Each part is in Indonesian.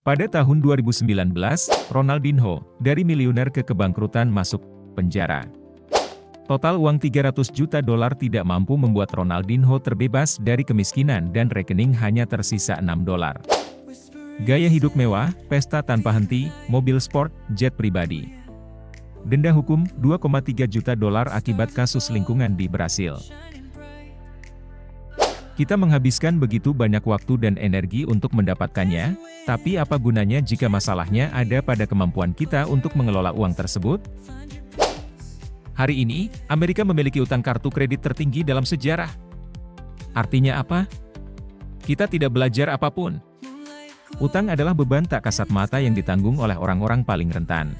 Pada tahun 2019, Ronaldinho, dari miliuner ke kebangkrutan masuk penjara. Total uang 300 juta dolar tidak mampu membuat Ronaldinho terbebas dari kemiskinan dan rekening hanya tersisa 6 dolar. Gaya hidup mewah, pesta tanpa henti, mobil sport, jet pribadi. Denda hukum 2,3 juta dolar akibat kasus lingkungan di Brasil. Kita menghabiskan begitu banyak waktu dan energi untuk mendapatkannya, tapi apa gunanya jika masalahnya ada pada kemampuan kita untuk mengelola uang tersebut? Hari ini, Amerika memiliki utang kartu kredit tertinggi dalam sejarah. Artinya apa? Kita tidak belajar apapun. Utang adalah beban tak kasat mata yang ditanggung oleh orang-orang paling rentan.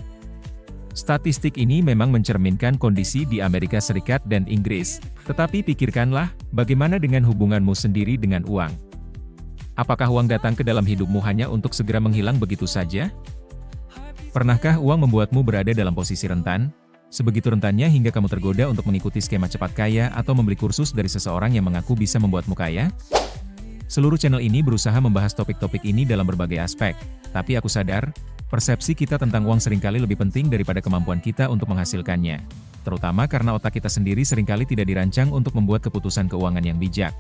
Statistik ini memang mencerminkan kondisi di Amerika Serikat dan Inggris, tetapi pikirkanlah, bagaimana dengan hubunganmu sendiri dengan uang? Apakah uang datang ke dalam hidupmu hanya untuk segera menghilang begitu saja? Pernahkah uang membuatmu berada dalam posisi rentan? Sebegitu rentannya hingga kamu tergoda untuk mengikuti skema cepat kaya atau membeli kursus dari seseorang yang mengaku bisa membuatmu kaya? Seluruh channel ini berusaha membahas topik-topik ini dalam berbagai aspek, tapi aku sadar, persepsi kita tentang uang seringkali lebih penting daripada kemampuan kita untuk menghasilkannya. Terutama karena otak kita sendiri seringkali tidak dirancang untuk membuat keputusan keuangan yang bijak.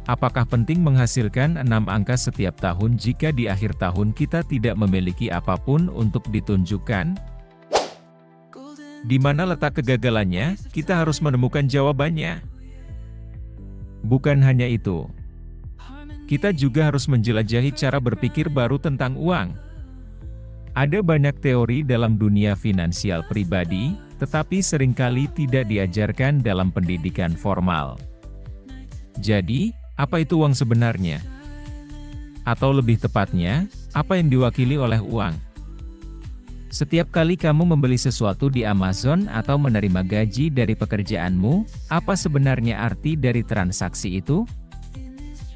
Apakah penting menghasilkan 6 angka setiap tahun jika di akhir tahun kita tidak memiliki apapun untuk ditunjukkan? Di mana letak kegagalannya, kita harus menemukan jawabannya. Bukan hanya itu. Kita juga harus menjelajahi cara berpikir baru tentang uang. Ada banyak teori dalam dunia finansial pribadi, tetapi seringkali tidak diajarkan dalam pendidikan formal. Jadi, apa itu uang sebenarnya? Atau lebih tepatnya, apa yang diwakili oleh uang? Setiap kali kamu membeli sesuatu di Amazon atau menerima gaji dari pekerjaanmu, apa sebenarnya arti dari transaksi itu?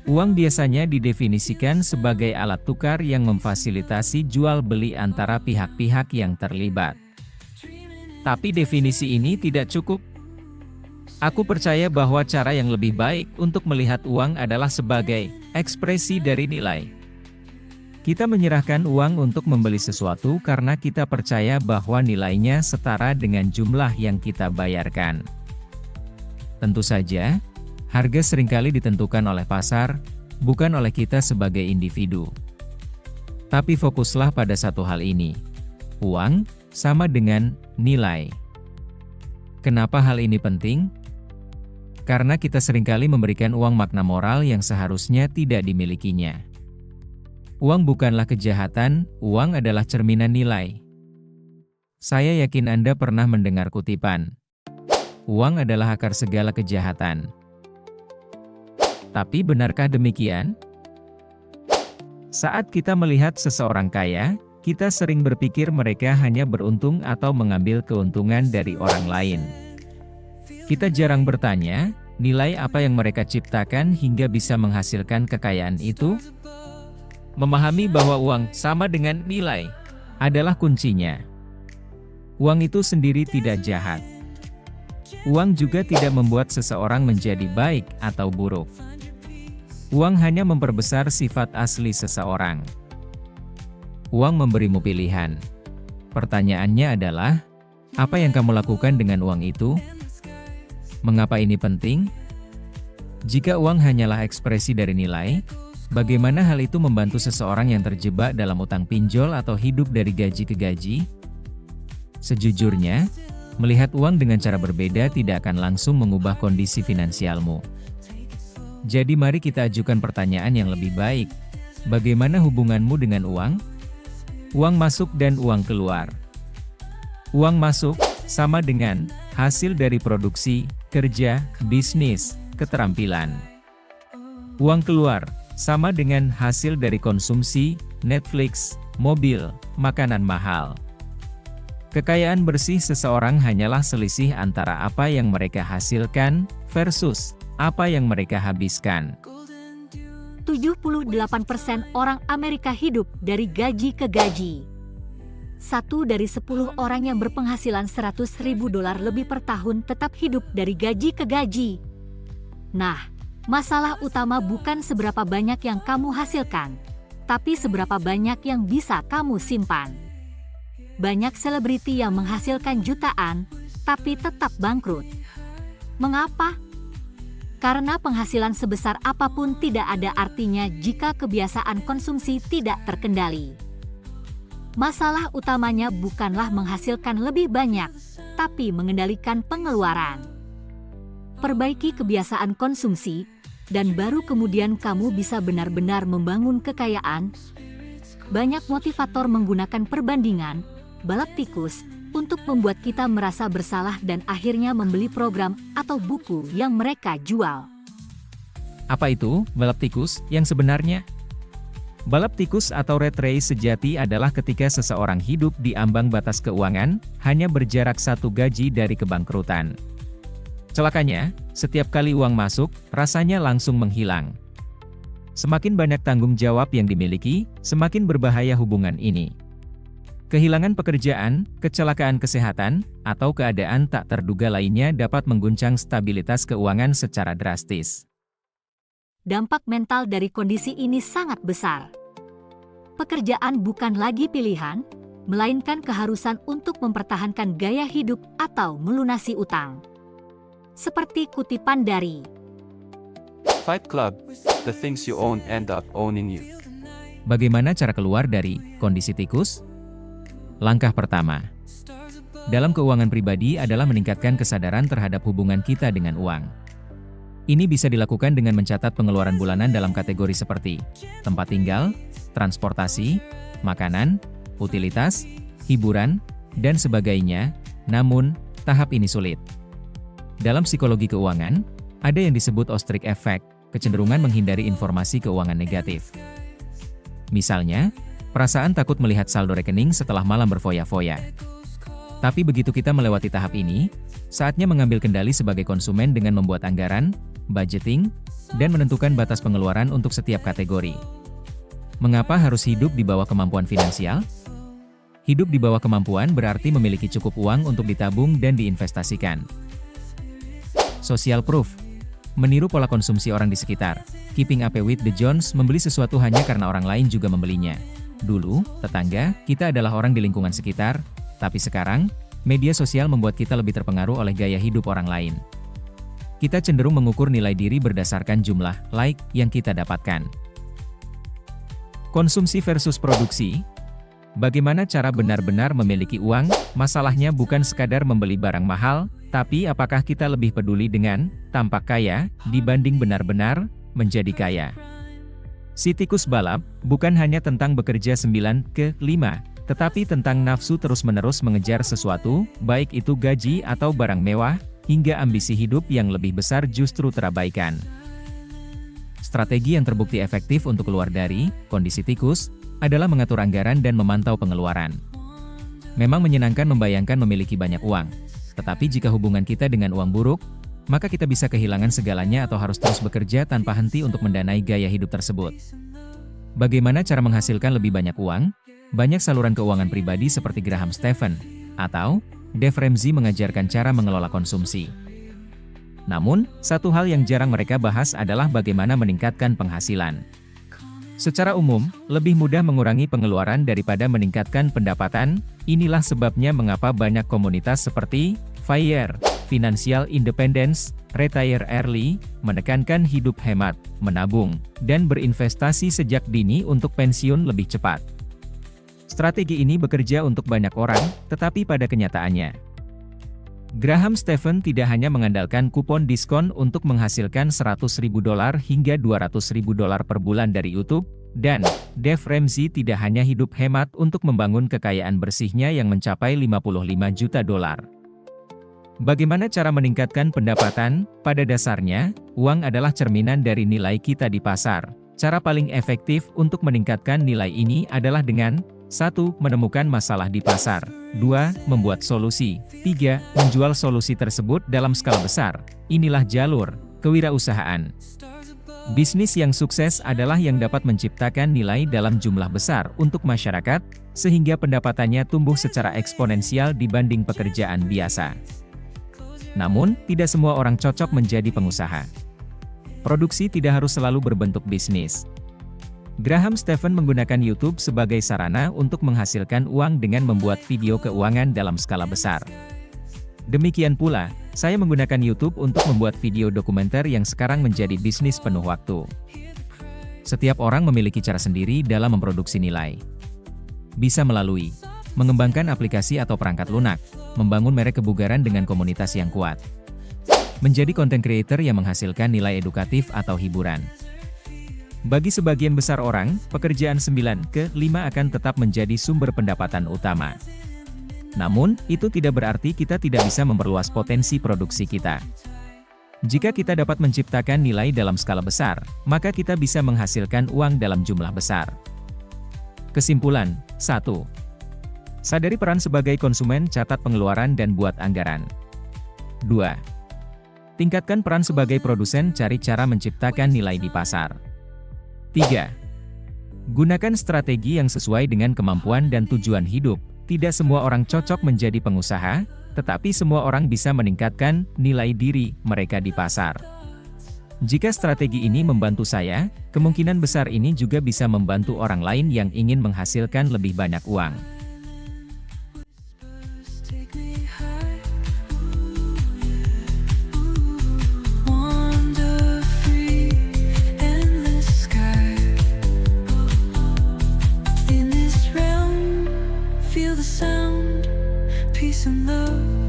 Uang biasanya didefinisikan sebagai alat tukar yang memfasilitasi jual beli antara pihak-pihak yang terlibat. Tapi definisi ini tidak cukup. Aku percaya bahwa cara yang lebih baik untuk melihat uang adalah sebagai ekspresi dari nilai. Kita menyerahkan uang untuk membeli sesuatu karena kita percaya bahwa nilainya setara dengan jumlah yang kita bayarkan. Tentu saja, harga seringkali ditentukan oleh pasar, bukan oleh kita sebagai individu. Tapi fokuslah pada satu hal ini. Uang sama dengan nilai. Kenapa hal ini penting? Karena kita seringkali memberikan uang makna moral yang seharusnya tidak dimilikinya. Uang bukanlah kejahatan, uang adalah cerminan nilai. Saya yakin Anda pernah mendengar kutipan, "Uang adalah akar segala kejahatan." Tapi benarkah demikian? Saat kita melihat seseorang kaya, kita sering berpikir mereka hanya beruntung atau mengambil keuntungan dari orang lain. Kita jarang bertanya, nilai apa yang mereka ciptakan hingga bisa menghasilkan kekayaan itu? Memahami bahwa uang sama dengan nilai adalah kuncinya. Uang itu sendiri tidak jahat. Uang juga tidak membuat seseorang menjadi baik atau buruk. Uang hanya memperbesar sifat asli seseorang. Uang memberimu pilihan. Pertanyaannya adalah, apa yang kamu lakukan dengan uang itu? Mengapa ini penting? Jika uang hanyalah ekspresi dari nilai, bagaimana hal itu membantu seseorang yang terjebak dalam utang pinjol atau hidup dari gaji ke gaji? Sejujurnya, melihat uang dengan cara berbeda tidak akan langsung mengubah kondisi finansialmu. Jadi mari kita ajukan pertanyaan yang lebih baik. Bagaimana hubunganmu dengan uang? Uang masuk dan uang keluar. Uang masuk sama dengan hasil dari produksi, kerja, bisnis, keterampilan. Uang keluar sama dengan hasil dari konsumsi, Netflix, mobil, makanan mahal. Kekayaan bersih seseorang hanyalah selisih antara apa yang mereka hasilkan versus apa yang mereka habiskan. 78% orang Amerika hidup dari gaji ke gaji. 1 dari 10 orang yang berpenghasilan $100.000 lebih per tahun tetap hidup dari gaji ke gaji. Nah, masalah utama bukan seberapa banyak yang kamu hasilkan, tapi seberapa banyak yang bisa kamu simpan. Banyak selebriti yang menghasilkan jutaan, tapi tetap bangkrut. Mengapa? Karena penghasilan sebesar apapun tidak ada artinya jika kebiasaan konsumsi tidak terkendali. Masalah utamanya bukanlah menghasilkan lebih banyak, tapi mengendalikan pengeluaran. Perbaiki kebiasaan konsumsi, dan baru kemudian kamu bisa benar-benar membangun kekayaan. Banyak motivator menggunakan perbandingan, balap tikus, untuk membuat kita merasa bersalah dan akhirnya membeli program atau buku yang mereka jual. Apa itu balap tikus yang sebenarnya? Balap tikus atau rat race sejati adalah ketika seseorang hidup di ambang batas keuangan, hanya berjarak satu gaji dari kebangkrutan. Celakanya, setiap kali uang masuk, rasanya langsung menghilang. Semakin banyak tanggung jawab yang dimiliki, semakin berbahaya hubungan ini. Kehilangan pekerjaan, kecelakaan kesehatan, atau keadaan tak terduga lainnya dapat mengguncang stabilitas keuangan secara drastis. Dampak mental dari kondisi ini sangat besar. Pekerjaan bukan lagi pilihan, melainkan keharusan untuk mempertahankan gaya hidup atau melunasi utang. Seperti kutipan dari Fight Club, the things you own end up owning you. Bagaimana cara keluar dari kondisi tikus? Langkah pertama, dalam keuangan pribadi adalah meningkatkan kesadaran terhadap hubungan kita dengan uang. Ini bisa dilakukan dengan mencatat pengeluaran bulanan dalam kategori seperti tempat tinggal, transportasi, makanan, utilitas, hiburan, dan sebagainya. Namun, tahap ini sulit. Dalam psikologi keuangan, ada yang disebut ostrich effect, kecenderungan menghindari informasi keuangan negatif. Misalnya, perasaan takut melihat saldo rekening setelah malam berfoya-foya. Tapi begitu kita melewati tahap ini, saatnya mengambil kendali sebagai konsumen dengan membuat anggaran, budgeting, dan menentukan batas pengeluaran untuk setiap kategori. Mengapa harus hidup di bawah kemampuan finansial? Hidup di bawah kemampuan berarti memiliki cukup uang untuk ditabung dan diinvestasikan. Social proof. Meniru pola konsumsi orang di sekitar. Keeping up with the Jones, membeli sesuatu hanya karena orang lain juga membelinya. Dulu, tetangga, kita adalah orang di lingkungan sekitar, tapi sekarang, media sosial membuat kita lebih terpengaruh oleh gaya hidup orang lain. Kita cenderung mengukur nilai diri berdasarkan jumlah like yang kita dapatkan. Konsumsi versus produksi. Bagaimana cara benar-benar memiliki uang? Masalahnya bukan sekadar membeli barang mahal, tapi apakah kita lebih peduli dengan tampak kaya dibanding benar-benar menjadi kaya. Si tikus balap bukan hanya tentang bekerja 9 ke 5, tetapi tentang nafsu terus-menerus mengejar sesuatu, baik itu gaji atau barang mewah, hingga ambisi hidup yang lebih besar justru terabaikan. Strategi yang terbukti efektif untuk keluar dari kondisi tikus adalah mengatur anggaran dan memantau pengeluaran. Memang menyenangkan membayangkan memiliki banyak uang, tetapi jika hubungan kita dengan uang buruk, maka kita bisa kehilangan segalanya atau harus terus bekerja tanpa henti untuk mendanai gaya hidup tersebut. Bagaimana cara menghasilkan lebih banyak uang? Banyak saluran keuangan pribadi seperti Graham Stephan atau Dave Ramsey mengajarkan cara mengelola konsumsi. Namun, satu hal yang jarang mereka bahas adalah bagaimana meningkatkan penghasilan. Secara umum, lebih mudah mengurangi pengeluaran daripada meningkatkan pendapatan. Inilah sebabnya mengapa banyak komunitas seperti FIRE, Financial Independence, Retire Early, menekankan hidup hemat, menabung, dan berinvestasi sejak dini untuk pensiun lebih cepat. Strategi ini bekerja untuk banyak orang, tetapi pada kenyataannya, Graham Stephan tidak hanya mengandalkan kupon diskon untuk menghasilkan $100.000 hingga $200.000 per bulan dari YouTube, dan Dave Ramsey tidak hanya hidup hemat untuk membangun kekayaan bersihnya yang mencapai $55 juta. Bagaimana cara meningkatkan pendapatan? Pada dasarnya, uang adalah cerminan dari nilai kita di pasar. Cara paling efektif untuk meningkatkan nilai ini adalah dengan 1. Menemukan masalah di pasar. 2. Membuat solusi. 3. Menjual solusi tersebut dalam skala besar. Inilah jalur kewirausahaan. Bisnis yang sukses adalah yang dapat menciptakan nilai dalam jumlah besar untuk masyarakat, sehingga pendapatannya tumbuh secara eksponensial dibanding pekerjaan biasa. Namun, tidak semua orang cocok menjadi pengusaha. Produksi tidak harus selalu berbentuk bisnis. Graham Stephan menggunakan YouTube sebagai sarana untuk menghasilkan uang dengan membuat video keuangan dalam skala besar. Demikian pula, saya menggunakan YouTube untuk membuat video dokumenter yang sekarang menjadi bisnis penuh waktu. Setiap orang memiliki cara sendiri dalam memproduksi nilai. Bisa melalui mengembangkan aplikasi atau perangkat lunak, membangun merek kebugaran dengan komunitas yang kuat, menjadi content creator yang menghasilkan nilai edukatif atau hiburan. Bagi sebagian besar orang, pekerjaan 9 ke 5 akan tetap menjadi sumber pendapatan utama. Namun, itu tidak berarti kita tidak bisa memperluas potensi produksi kita. Jika kita dapat menciptakan nilai dalam skala besar, maka kita bisa menghasilkan uang dalam jumlah besar. Kesimpulan, 1. Sadari peran sebagai konsumen, catat pengeluaran dan buat anggaran. 2. Tingkatkan peran sebagai produsen, cari cara menciptakan nilai di pasar. 3. Gunakan strategi yang sesuai dengan kemampuan dan tujuan hidup. Tidak semua orang cocok menjadi pengusaha, tetapi semua orang bisa meningkatkan nilai diri mereka di pasar. Jika strategi ini membantu saya, kemungkinan besar ini juga bisa membantu orang lain yang ingin menghasilkan lebih banyak uang. Feel the sound, peace and love.